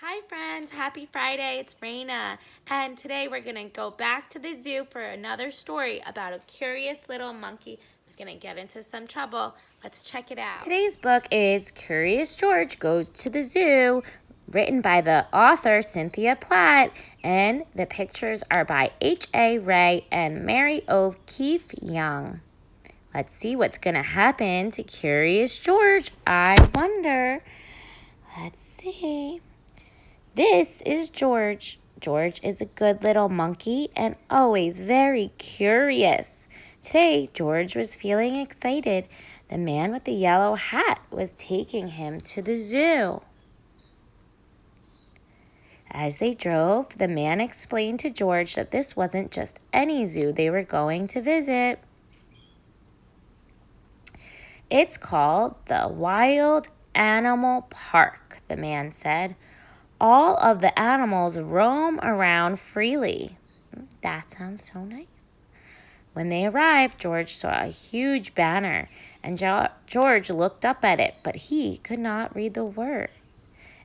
Hi friends, happy Friday, it's Raina, and today we're going to go back to the zoo for another story about a curious little monkey who's going to get into some trouble. Let's check it out. Today's book is Curious George Goes to the Zoo, written by the author Cynthia Platt, and the pictures are by H.A. Ray and Mary O'Keefe Young. Let's see what's going to happen to Curious George. I wonder. Let's see. This is George. George is a good little monkey and always very curious. Today, George was feeling excited. The man with the yellow hat was taking him to the zoo. As they drove, the man explained to George that this wasn't just any zoo they were going to visit. It's called the Wild Animal Park, the man said. All of the animals roam around freely. That sounds so nice. When they arrived, George saw a huge banner, and George looked up at it, but he could not read the words.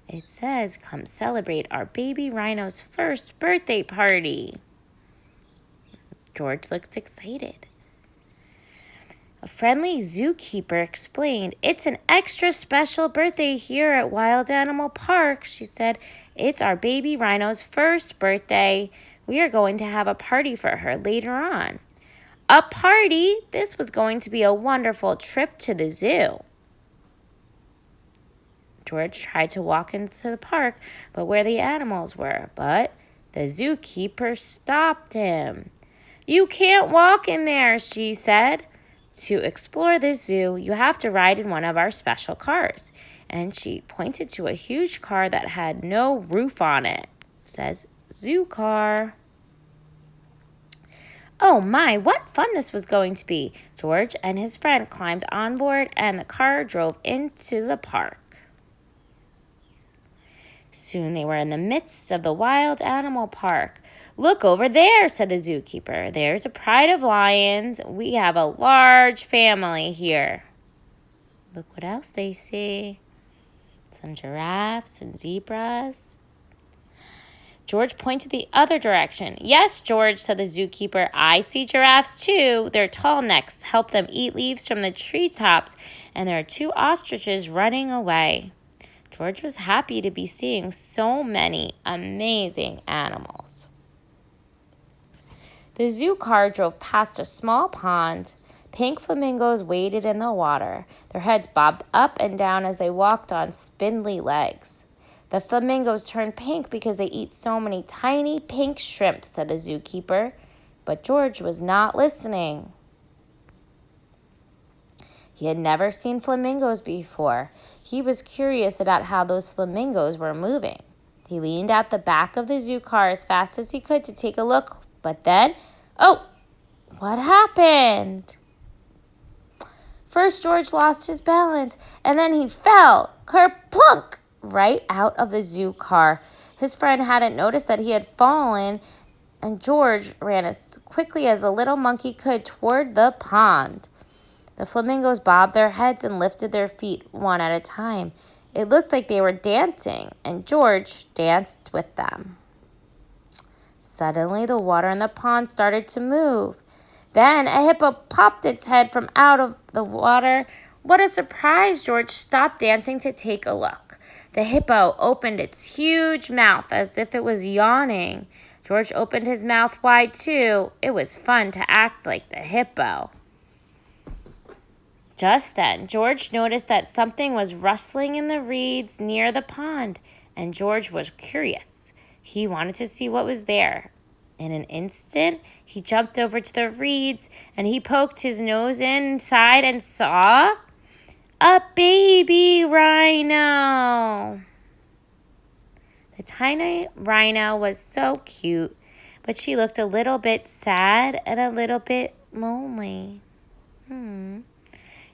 It says, "Come celebrate our baby rhino's first birthday party." George looked excited. A friendly zookeeper explained, "It's an extra special birthday here at Wild Animal Park," she said. "It's our baby rhino's first birthday. We are going to have a party for her later on." A party? This was going to be a wonderful trip to the zoo. George tried to walk into the park, but where the animals were, but the zookeeper stopped him. "You can't walk in there," she said. "To explore this zoo, you have to ride in one of our special cars." And she pointed to a huge car that had no roof on it. It says, "Zoo car." Oh my, what fun this was going to be. George and his friend climbed on board and the car drove into the park. Soon they were in the midst of the Wild Animal Park. "Look over there," said the zookeeper. "There's a pride of lions. We have a large family here." Look what else they see. Some giraffes and zebras. George pointed the other direction. "Yes, George," said the zookeeper. "I see giraffes too. Their tall necks help them eat leaves from the treetops, and there are 2 ostriches running away." George was happy to be seeing so many amazing animals. The zoo car drove past a small pond. Pink flamingos waded in the water. Their heads bobbed up and down as they walked on spindly legs. "The flamingos turn pink because they eat so many tiny pink shrimp," said the zookeeper. But George was not listening. He had never seen flamingos before. He was curious about how those flamingos were moving. He leaned out the back of the zoo car as fast as he could to take a look, but then, oh, what happened? First, George lost his balance, and then he fell, kerplunk, right out of the zoo car. His friend hadn't noticed that he had fallen, and George ran as quickly as a little monkey could toward the pond. The flamingos bobbed their heads and lifted their feet one at a time. It looked like they were dancing, and George danced with them. Suddenly, the water in the pond started to move. Then a hippo popped its head from out of the water. What a surprise! George stopped dancing to take a look. The hippo opened its huge mouth as if it was yawning. George opened his mouth wide too. It was fun to act like the hippo. Just then, George noticed that something was rustling in the reeds near the pond, and George was curious. He wanted to see what was there. In an instant, he jumped over to the reeds, and he poked his nose inside and saw a baby rhino. The tiny rhino was so cute, but she looked a little bit sad and a little bit lonely.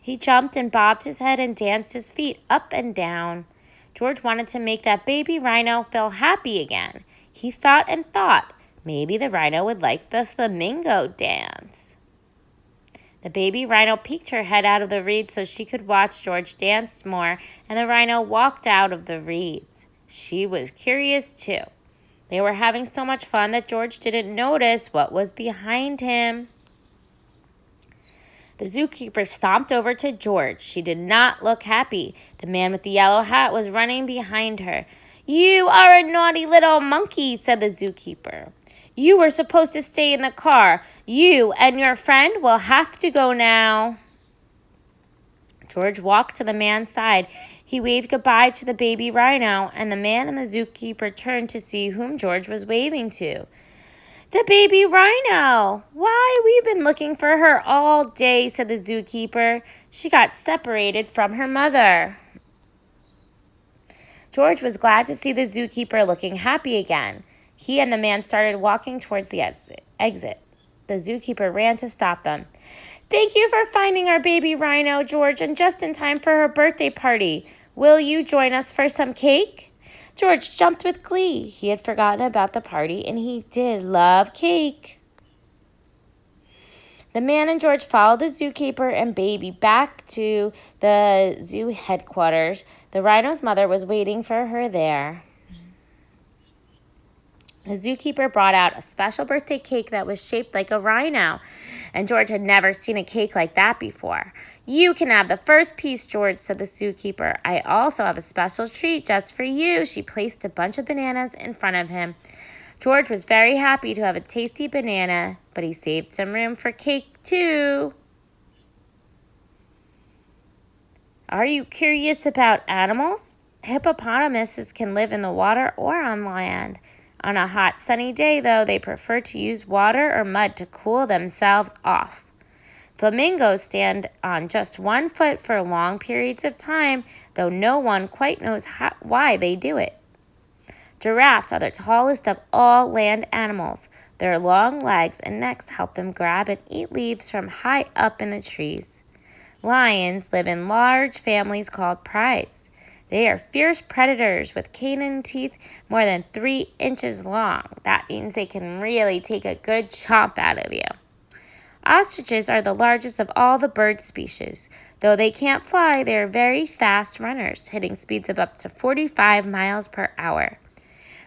He jumped and bobbed his head and danced his feet up and down. George wanted to make that baby rhino feel happy again. He thought and thought, maybe the rhino would like the flamingo dance. The baby rhino peeked her head out of the reeds so she could watch George dance more, and the rhino walked out of the reeds. She was curious too. They were having so much fun that George didn't notice what was behind him. The zookeeper stomped over to George. She did not look happy. The man with the yellow hat was running behind her. "You are a naughty little monkey," said the zookeeper. "You were supposed to stay in the car. You and your friend will have to go now." George walked to the man's side. He waved goodbye to the baby rhino, and the man and the zookeeper turned to see whom George was waving to. "The baby rhino! Why, we've been looking for her all day," said the zookeeper. "She got separated from her mother." George was glad to see the zookeeper looking happy again. He and the man started walking towards the exit. The zookeeper ran to stop them. "Thank you for finding our baby rhino, George, and just in time for her birthday party. Will you join us for some cake?" George jumped with glee. He had forgotten about the party, and he did love cake. The man and George followed the zookeeper and baby back to the zoo headquarters. The rhino's mother was waiting for her there. The zookeeper brought out a special birthday cake that was shaped like a rhino, and George had never seen a cake like that before. "You can have the first piece, George," said the zookeeper. "I also have a special treat just for you." She placed a bunch of bananas in front of him. George was very happy to have a tasty banana, but he saved some room for cake too. Are you curious about animals? Hippopotamuses can live in the water or on land. On a hot, sunny day, though, they prefer to use water or mud to cool themselves off. Flamingos stand on just one foot for long periods of time, though no one quite knows why they do it. Giraffes are the tallest of all land animals. Their long legs and necks help them grab and eat leaves from high up in the trees. Lions live in large families called prides. They are fierce predators with canine teeth more than 3 inches long. That means they can really take a good chomp out of you. Ostriches are the largest of all the bird species. Though they can't fly, they are very fast runners, hitting speeds of up to 45 miles per hour.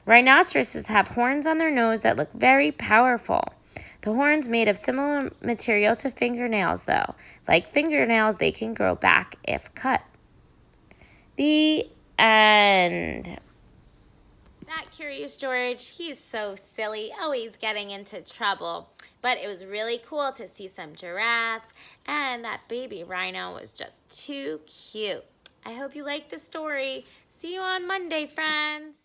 Rhinoceroses have horns on their nose that look very powerful. The horns made of similar material to fingernails, though. Like fingernails, they can grow back if cut. The end. That Curious George, he's so silly, always getting into trouble. But it was really cool to see some giraffes, and that baby rhino was just too cute. I hope you liked the story. See you on Monday, friends.